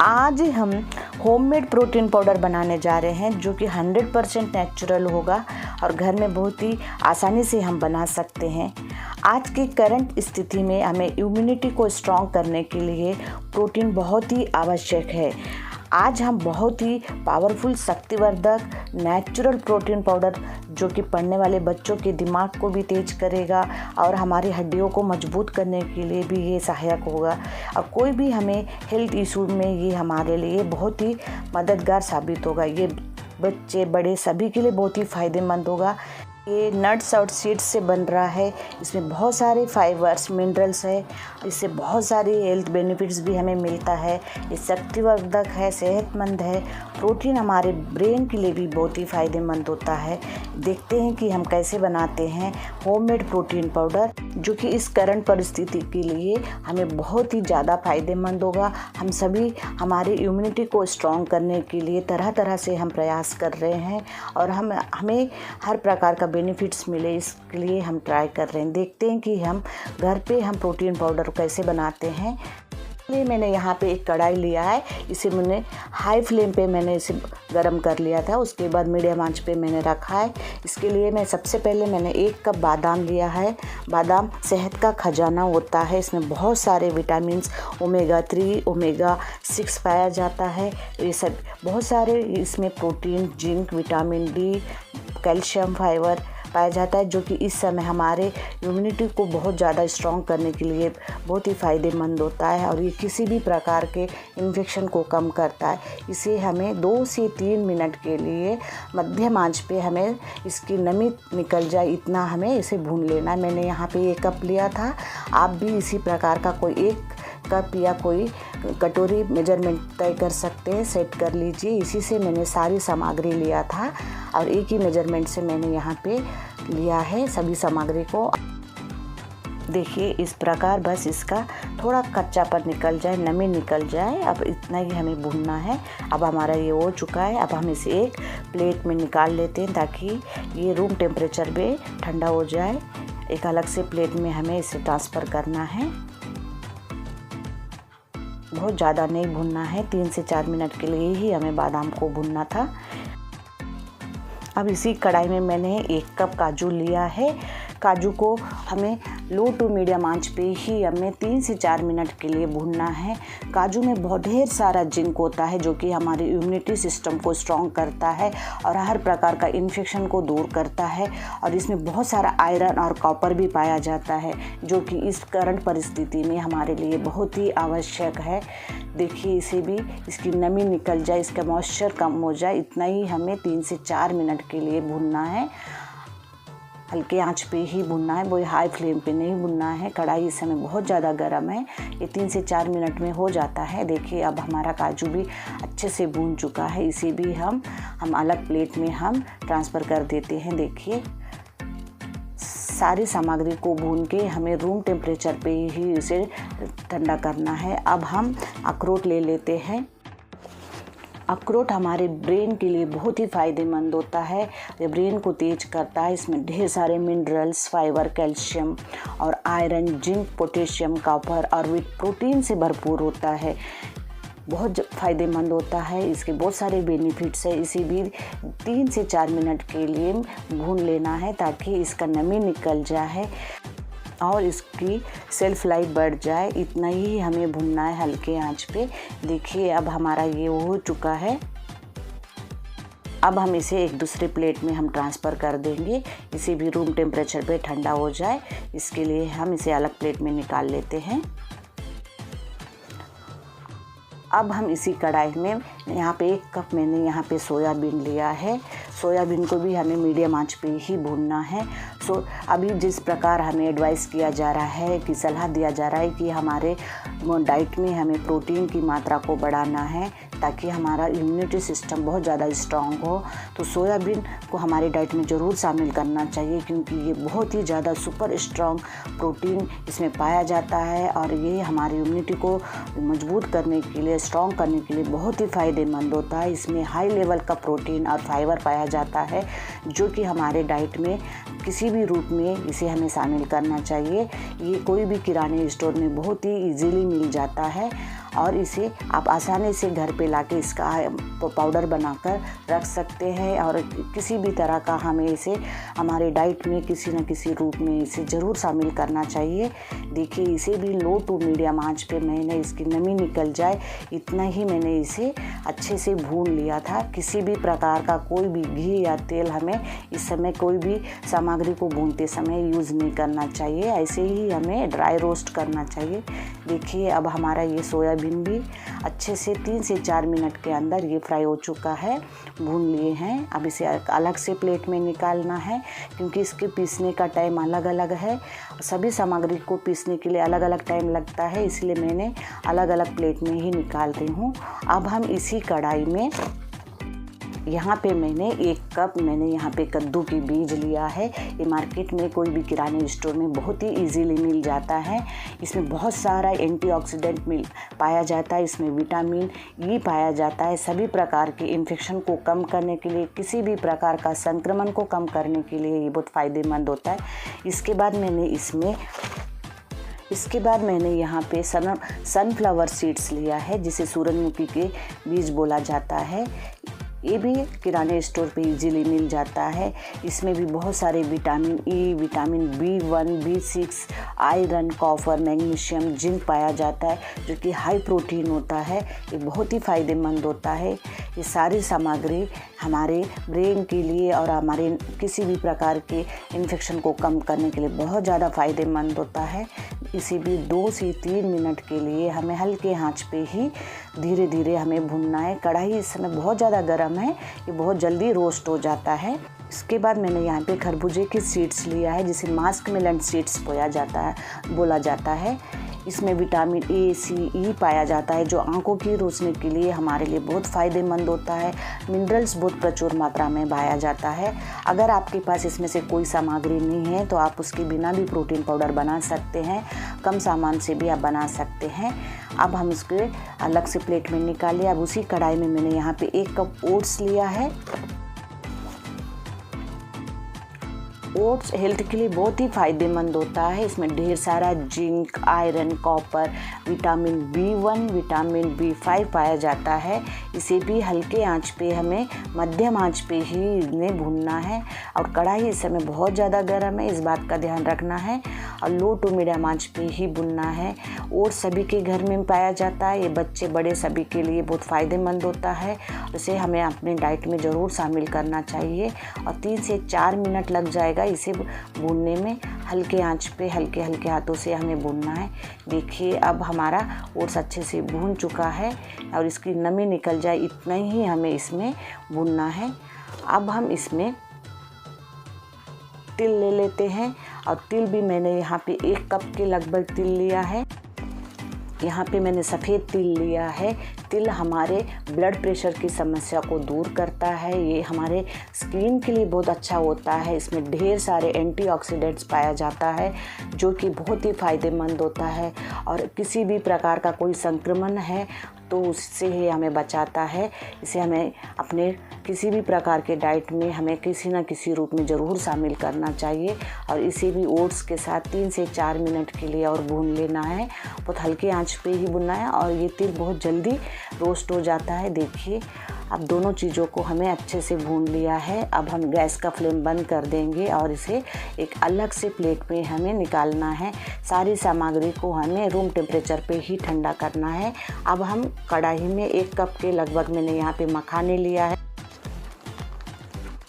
आज हम homemade protein powder बनाने जा रहे हैं जो कि 100% नेचुरल होगा और घर में बहुत ही आसानी से हम बना सकते हैं। आज की करंट स्थिति में हमें इम्यूनिटी को स्ट्रॉन्ग करने के लिए प्रोटीन बहुत ही आवश्यक है। आज हम बहुत ही पावरफुल शक्तिवर्धक नेचुरल प्रोटीन पाउडर जो कि पढ़ने वाले बच्चों के दिमाग को भी तेज करेगा और हमारी हड्डियों को मजबूत करने के लिए भी ये सहायक होगा और कोई भी हमें हेल्थ इशू में ये हमारे लिए बहुत ही मददगार साबित होगा। ये बच्चे बड़े सभी के लिए बहुत ही फ़ायदेमंद होगा। ये नट्स और सीड्स से बन रहा है। इसमें बहुत सारे फाइबर्स मिनरल्स है। इससे बहुत सारी हेल्थ बेनिफिट्स भी हमें मिलता है। ये शक्तिवर्धक है, सेहतमंद है। प्रोटीन हमारे ब्रेन के लिए भी बहुत ही फ़ायदेमंद होता है। देखते हैं कि हम कैसे बनाते हैं होममेड प्रोटीन पाउडर जो कि इस करंट परिस्थिति के लिए हमें बहुत ही ज़्यादा फ़ायदेमंद होगा। हम सभी हमारी इम्यूनिटी को स्ट्रॉन्ग करने के लिए तरह तरह से हम प्रयास कर रहे हैं और हमें हर प्रकार का बेनिफिट्स मिले इसके लिए हम ट्राई कर रहे हैं। देखते हैं कि हम घर पे हम प्रोटीन पाउडर कैसे बनाते हैं। इसलिए मैंने यहाँ पे एक कढ़ाई लिया है। इसे मैंने हाई फ्लेम पे मैंने इसे गरम कर लिया था। उसके बाद मीडियम आंच पे मैंने रखा है। इसके लिए मैं सबसे पहले मैंने 1 कप बादाम लिया है। बादाम सेहत का खजाना होता है। इसमें बहुत सारे विटामिन्स ओमेगा 3 ओमेगा 6 पाया जाता है। ये सब बहुत सारे इसमें protein, zinc, vitamin D, calcium, fibre पाया जाता है जो कि इस समय हमारे इम्यूनिटी को बहुत ज़्यादा स्ट्रॉन्ग करने के लिए बहुत ही फ़ायदेमंद होता है और ये किसी भी प्रकार के इन्फेक्शन को कम करता है। इसे हमें 2 से 3 मिनट के लिए मध्यम आंच पे हमें इसकी नमी निकल जाए इतना हमें इसे भून लेना है। मैंने यहाँ पे 1 कप लिया था। आप भी इसी प्रकार का कोई 1 कप या कोई कटोरी मेजरमेंट तय कर सकते हैं, सेट कर लीजिए। इसी से मैंने सारी सामग्री लिया था और एक ही मेजरमेंट से मैंने यहाँ पे लिया है सभी सामग्री को। देखिए इस प्रकार बस इसका थोड़ा कच्चापन निकल जाए, नमी निकल जाए। अब इतना ही हमें भूनना है। अब हमारा ये हो चुका है। अब हम इसे एक प्लेट में निकाल लेते हैं ताकि ये रूम टेम्परेचर पे ठंडा हो जाए। एक अलग से प्लेट में हमें इसे ट्रांसफ़र करना है। बहुत ज़्यादा नहीं भूनना है, 3 से 4 मिनट के लिए ही हमें बादाम को भूनना था। अब इसी कढ़ाई में मैंने 1 कप काजू लिया है। काजू को हमें लो टू मीडियम आंच पे ही हमें 3 से 4 मिनट के लिए भूनना है। काजू में बहुत ढेर सारा जिंक होता है जो कि हमारी इम्यूनिटी सिस्टम को स्ट्रॉन्ग करता है और हर प्रकार का इन्फेक्शन को दूर करता है और इसमें बहुत सारा आयरन और कॉपर भी पाया जाता है जो कि इस करंट परिस्थिति में हमारे लिए बहुत ही आवश्यक है। देखिए इसे भी इसकी नमी निकल जाए, इसका मॉइस्चर कम हो जाए, इतना ही हमें 3 से 4 मिनट के लिए भूनना है। हल्के आंच पे ही भुनना है, वो हाई फ्लेम पे नहीं भुनना है। कढ़ाई इस समय बहुत ज़्यादा गर्म है। ये 3 से 4 मिनट में हो जाता है। देखिए अब हमारा काजू भी अच्छे से भून चुका है। इसे भी हम अलग प्लेट में हम ट्रांसफ़र कर देते हैं। देखिए सारी सामग्री को भून के हमें रूम टेम्परेचर पे ही इसे ठंडा करना है। अब हम अखरोट ले लेते हैं। अखरोट हमारे ब्रेन के लिए बहुत ही फ़ायदेमंद होता है। ये ब्रेन को तेज करता है। इसमें ढेर सारे मिनरल्स, फाइबर, कैल्शियम और आयरन, जिंक, पोटेशियम, कॉपर और प्रोटीन से भरपूर होता है। बहुत फ़ायदेमंद होता है। इसके बहुत सारे बेनिफिट्स है। इसे भी 3 से 4 मिनट के लिए भून लेना है ताकि इसका नमी निकल जाए और इसकी सेल्फ लाइफ बढ़ जाए। इतना ही हमें भूनना है हल्के आंच पे। देखिए अब हमारा ये हो चुका है। अब हम इसे एक दूसरे प्लेट में हम ट्रांसफ़र कर देंगे। इसे भी रूम टेम्परेचर पे ठंडा हो जाए, इसके लिए हम इसे अलग प्लेट में निकाल लेते हैं। अब हम इसी कढ़ाई में यहाँ पे 1 कप मैंने यहाँ पे सोयाबीन लिया है। सोयाबीन को भी हमें मीडियम आंच पे ही भूनना है। अभी जिस प्रकार हमें एडवाइस किया जा रहा है कि सलाह दिया जा रहा है कि हमारे डाइट में हमें प्रोटीन की मात्रा को बढ़ाना है ताकि हमारा इम्यूनिटी सिस्टम बहुत ज़्यादा स्ट्रॉन्ग हो, तो सोयाबीन को हमारे डाइट में ज़रूर शामिल करना चाहिए क्योंकि ये बहुत ही ज़्यादा सुपर स्ट्रॉन्ग प्रोटीन इसमें पाया जाता है और ये हमारी इम्यूनिटी को मजबूत करने के लिए, स्ट्रॉन्ग करने के लिए बहुत ही फ़ायदेमंद होता है। इसमें हाई लेवल का प्रोटीन और फाइबर पाया जाता है जो कि हमारे डाइट में किसी भी रूप में इसे हमें शामिल करना चाहिए। ये कोई भी किराने स्टोर में बहुत ही इजीली मिल जाता है और इसे आप आसानी से घर पे लाके इसका पाउडर बनाकर रख सकते हैं। और किसी भी तरह का हमें इसे हमारे डाइट में किसी न किसी रूप में इसे ज़रूर शामिल करना चाहिए। देखिए इसे भी लो टू मीडियम आंच पे मैंने इसकी नमी निकल जाए इतना ही मैंने इसे अच्छे से भून लिया था। किसी भी प्रकार का कोई भी घी या तेल हमें इस समय कोई भी सामग्री को भूनते समय यूज़ नहीं करना चाहिए, ऐसे ही हमें ड्राई रोस्ट करना चाहिए। देखिए अब हमारा ये सोयाबीन भी अच्छे से 3 से 4 मिनट के अंदर ये फ्राई हो चुका है, भून लिए हैं। अब इसे अलग से प्लेट में निकालना है क्योंकि इसके पीसने का टाइम अलग अलग है। सभी सामग्री को पीसने के लिए अलग अलग टाइम लगता है, इसलिए मैंने अलग अलग प्लेट में ही निकाल रही हूँ। अब हम इसी कढ़ाई में यहाँ पे मैंने 1 कप यहाँ पे कद्दू की बीज लिया है। ये मार्केट में कोई भी किराने स्टोर में बहुत ही इजीली मिल जाता है। इसमें बहुत सारा एंटीऑक्सीडेंट पाया जाता है, इसमें विटामिन ई पाया जाता है। सभी प्रकार के इन्फेक्शन को कम करने के लिए, किसी भी प्रकार का संक्रमण को कम करने के लिए ये बहुत फ़ायदेमंद होता है। इसके बाद मैंने यहाँ पे सनफ्लावर सीड्स लिया है, जिसे सूरजमुखी के बीज बोला जाता है। ये भी किराने स्टोर पे इजीली मिल जाता है। इसमें भी बहुत सारे vitamin E, vitamin B1, B6, iron, copper, magnesium, zinc पाया जाता है, जो कि हाई प्रोटीन होता है। ये बहुत ही फ़ायदेमंद होता है। ये सारी सामग्री हमारे ब्रेन के लिए और हमारे किसी भी प्रकार के इन्फेक्शन को कम करने के लिए बहुत ज़्यादा फ़ायदेमंद होता है। इसी भी 2 से 3 मिनट के लिए हमें हल्के आंच पे ही धीरे धीरे हमें भूनना है। कढ़ाई इस समय बहुत ज़्यादा गर्म है, ये बहुत जल्दी रोस्ट हो जाता है। इसके बाद मैंने यहाँ पे खरबूजे के सीड्स लिया है, जिसे मास्क मेलन सीड्स बोला जाता है। इसमें विटामिन ए, सी, ई पाया जाता है, जो आंखों की रोशनी के लिए हमारे लिए बहुत फ़ायदेमंद होता है। मिनरल्स बहुत प्रचुर मात्रा में पाया जाता है। अगर आपके पास इसमें से कोई सामग्री नहीं है तो आप उसके बिना भी प्रोटीन पाउडर बना सकते हैं, कम सामान से भी आप बना सकते हैं। अब हम इसके अलग से प्लेट में निकालिए। अब उसी कढ़ाई में मैंने यहाँ पे 1 कप ओट्स लिया है। ओट्स हेल्थ के लिए बहुत ही फ़ायदेमंद होता है। इसमें ढेर सारा zinc, iron, copper, vitamin B1, vitamin B5 पाया जाता है। इसे भी हल्के आंच पे हमें मध्यम आंच पे ही इन्हें भूनना है। और कढ़ाई इस समय बहुत ज़्यादा गर्म है, इस बात का ध्यान रखना है। और लो टू मीडियम आंच पे ही भूनना है। ओट्स सभी के घर में पाया जाता है, ये बच्चे बड़े सभी के लिए बहुत फ़ायदेमंद होता है। इसे हमें अपने डाइट में ज़रूर शामिल करना चाहिए। और 3 से 4 मिनट लग जाएगा इसे भूनने में। हल्के आंच पे हल्के हाथों से हमें भूनना है। देखिए अब हमारा ओट्स अच्छे से भून चुका है और इसकी नमी निकल जाए इतना ही हमें इसमें भूनना है। अब हम इसमें तिल ले लेते हैं, और तिल भी मैंने यहाँ पे 1 कप के लगभग तिल लिया है। यहाँ पे मैंने सफ़ेद तिल लिया है। तिल हमारे ब्लड प्रेशर की समस्या को दूर करता है। ये हमारे स्किन के लिए बहुत अच्छा होता है। इसमें ढेर सारे एंटीऑक्सीडेंट्स पाया जाता है, जो कि बहुत ही फ़ायदेमंद होता है। और किसी भी प्रकार का कोई संक्रमण है तो उससे ही हमें बचाता है। इसे हमें अपने किसी भी प्रकार के डाइट में हमें किसी न किसी रूप में ज़रूर शामिल करना चाहिए। और इसे भी ओट्स के साथ 3 से 4 मिनट के लिए और भून लेना है। बहुत हल्के आंच पे ही भुनना है और ये तिल बहुत जल्दी रोस्ट हो जाता है। देखिए अब दोनों चीज़ों को हमें अच्छे से भून लिया है। अब हम गैस का फ्लेम बंद कर देंगे और इसे एक अलग से प्लेट में हमें निकालना है। सारी सामग्री को हमें रूम टेम्परेचर पे ही ठंडा करना है। अब हम कढ़ाई में 1 कप के लगभग मैंने यहाँ पे मखाने लिया है।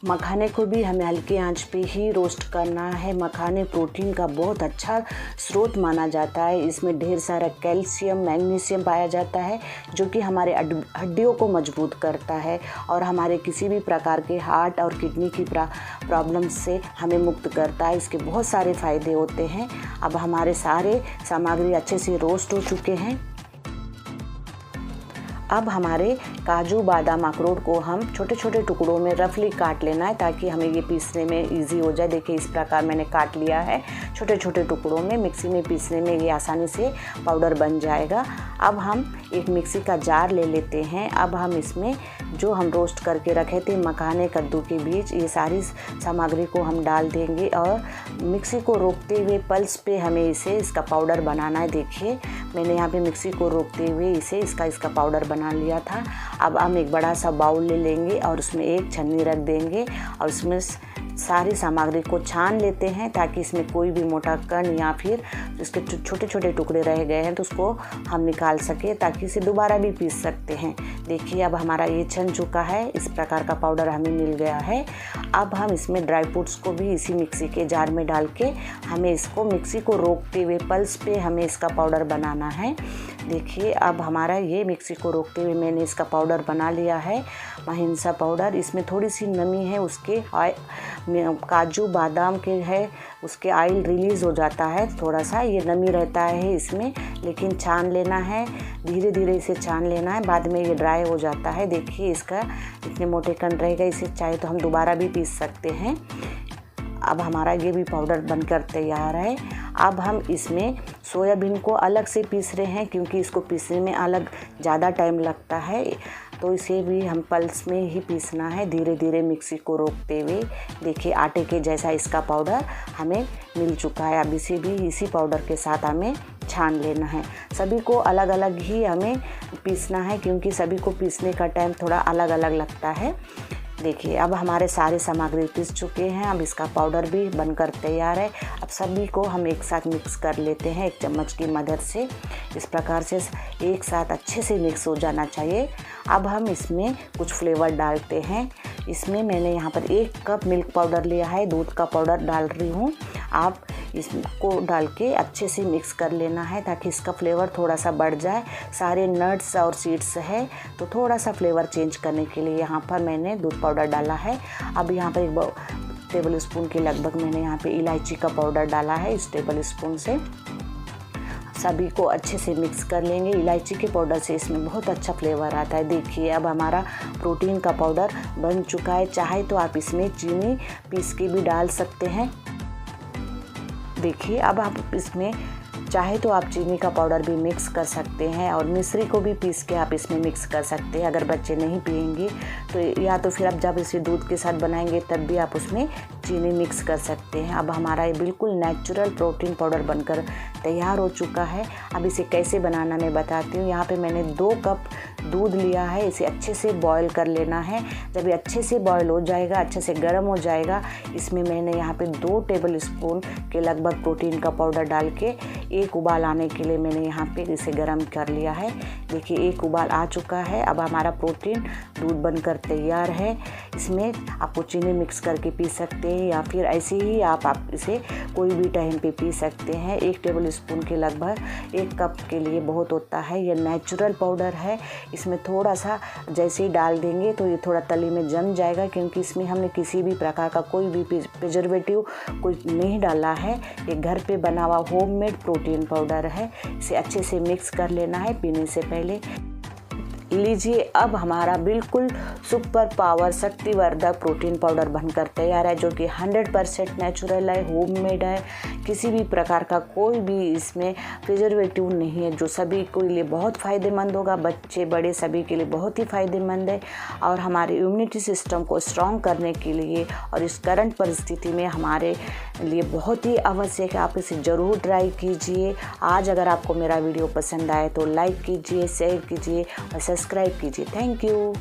मखाने को भी हमें हल्के आंच पे ही रोस्ट करना है। मखाने प्रोटीन का बहुत अच्छा स्रोत माना जाता है। इसमें ढेर सारा कैल्शियम, मैग्नीशियम पाया जाता है, जो कि हमारे हड्डियों को मजबूत करता है और हमारे किसी भी प्रकार के हार्ट और किडनी की प्रॉब्लम से हमें मुक्त करता है। इसके बहुत सारे फ़ायदे होते हैं। अब हमारे सारे सामग्री अच्छे से रोस्ट हो चुके हैं। अब हमारे काजू, बादाम, अखरोट को हम छोटे छोटे टुकड़ों में रफली काट लेना है, ताकि हमें ये पीसने में इजी हो जाए। देखिए इस प्रकार मैंने काट लिया है छोटे छोटे टुकड़ों में। मिक्सी में पीसने में ये आसानी से पाउडर बन जाएगा। अब हम एक मिक्सी का जार ले लेते हैं। अब हम इसमें जो हम रोस्ट करके रखे थे मखाने, कद्दू के बीज, ये सारी सामग्री को हम डाल देंगे और मिक्सी को रोकते हुए पल्स पे हमें इसका पाउडर बनाना है। देखिए मैंने यहाँ पे मिक्सी को रोकते हुए इसका पाउडर बना लिया था। अब हम एक बड़ा सा बाउल ले लेंगे और उसमें एक छन्नी रख देंगे और उसमें सारी सामग्री को छान लेते हैं ताकि इसमें कोई भी मोटा कण या फिर इसके छोटे छोटे टुकड़े रह गए हैं तो उसको हम निकाल सके, ताकि इसे दोबारा भी पीस सकते हैं। देखिए अब हमारा ये छन चुका है, इस प्रकार का पाउडर हमें मिल गया है। अब हम इसमें ड्राई फ्रूट्स को भी इसी मिक्सी के जार में डाल के हमें इसको मिक्सी को रोकते हुए पल्स पे हमें इसका पाउडर बनाना है। देखिए अब हमारा ये मिक्सी को रोकते हुए मैंने इसका पाउडर बना लिया है, महीन सा पाउडर। इसमें थोड़ी सी नमी है, उसके काजू बादाम के है उसके ऑयल रिलीज़ हो जाता है, थोड़ा सा ये नमी रहता है इसमें, लेकिन छान लेना है, धीरे धीरे इसे छान लेना है, बाद में ये ड्राई हो जाता है। देखिए इसका इतने मोटे कण रहेगा, इसे चाहे तो हम दोबारा भी पीस सकते हैं। अब हमारा ये भी पाउडर बनकर तैयार है। अब हम इसमें सोयाबीन को अलग से पीस रहे हैं क्योंकि इसको पीसने में अलग ज़्यादा टाइम लगता है, तो इसे भी हम पल्स में ही पीसना है, धीरे धीरे मिक्सी को रोकते हुए। देखिए आटे के जैसा इसका पाउडर हमें मिल चुका है। अब इसे भी इसी पाउडर के साथ हमें छान लेना है। सभी को अलग अलग ही हमें पीसना है क्योंकि सभी को पीसने का टाइम थोड़ा अलग अलग लगता है। देखिए अब हमारे सारे सामग्री पीस चुके हैं, अब इसका पाउडर भी बनकर तैयार है। अब सभी को हम एक साथ मिक्स कर लेते हैं एक चम्मच की मदद से। इस प्रकार से एक साथ अच्छे से मिक्स हो जाना चाहिए। अब हम इसमें कुछ फ्लेवर डालते हैं। इसमें मैंने यहाँ पर 1 कप मिल्क पाउडर लिया है, दूध का पाउडर डाल रही हूँ। आप इसको डाल के अच्छे से मिक्स कर लेना है ताकि इसका फ्लेवर थोड़ा सा बढ़ जाए। सारे नट्स और सीड्स है तो थोड़ा सा फ्लेवर चेंज करने के लिए यहाँ पर मैंने दूध पाउडर डाला है। अब यहाँ पर 1 टेबल स्पून के लगभग मैंने यहाँ पे इलायची का पाउडर डाला है इस टेबल स्पून से। सभी को अच्छे से मिक्स कर लेंगे। इलायची के पाउडर से इसमें बहुत अच्छा फ्लेवर आता है। देखिए अब हमारा प्रोटीन का पाउडर बन चुका है। चाहे तो आप इसमें चीनी पीस के भी डाल सकते हैं। देखिए अब आप इसमें चाहे तो आप चीनी का पाउडर भी मिक्स कर सकते हैं और मिश्री को भी पीस के आप इसमें मिक्स कर सकते हैं। अगर बच्चे नहीं पिएंगे तो या तो फिर आप जब इसे दूध के साथ बनाएंगे तब भी आप उसमें चीनी मिक्स कर सकते हैं। अब हमारा ये बिल्कुल नेचुरल प्रोटीन पाउडर बनकर तैयार हो चुका है। अब इसे कैसे बनाना मैं बताती हूँ। यहाँ पे मैंने 2 कप दूध लिया है, इसे अच्छे से बॉईल कर लेना है। जब ये अच्छे से बॉईल हो जाएगा, अच्छे से गर्म हो जाएगा, इसमें मैंने यहाँ पे 2 टेबल स्पून के लगभग प्रोटीन का पाउडर डाल के 1 उबाल आने के लिए मैंने यहाँ पे इसे गर्म कर लिया है। देखिए 1 उबाल आ चुका है। अब हमारा प्रोटीन दूध बनकर तैयार है। इसमें आपको चीनी मिक्स करके पी सकते हैं या फिर ऐसे ही आप इसे कोई भी टाइम पे पी सकते हैं। 1 टेबल स्पून के लगभग 1 कप के लिए बहुत होता है। ये नेचुरल पाउडर है। इसमें थोड़ा सा जैसे ही डाल देंगे तो ये थोड़ा तली में जम जाएगा क्योंकि इसमें हमने किसी भी प्रकार का कोई भी प्रिजर्वेटिव कुछ नहीं डाला है। ये घर पे बना हुआ होममेड प्रोटीन पाउडर है। इसे अच्छे से मिक्स कर लेना है पीने से पहले। लीजिए अब हमारा बिल्कुल सुपर पावर शक्तिवर्धक प्रोटीन पाउडर बनकर तैयार है, जो कि 100% नेचुरल है, होममेड है। किसी भी प्रकार का कोई भी इसमें प्रिजर्वेटिव नहीं है, जो सभी के लिए बहुत फ़ायदेमंद होगा। बच्चे बड़े सभी के लिए बहुत ही फ़ायदेमंद है और हमारे इम्यूनिटी सिस्टम को स्ट्रॉन्ग करने के लिए और इस करंट परिस्थिति में हमारे लिए बहुत ही आवश्यक है। आप इसे ज़रूर ट्राई कीजिए। आज अगर आपको मेरा वीडियो पसंद आए तो लाइक कीजिए, शेयर कीजिए और सब्सक्राइब कीजिए। Thank you.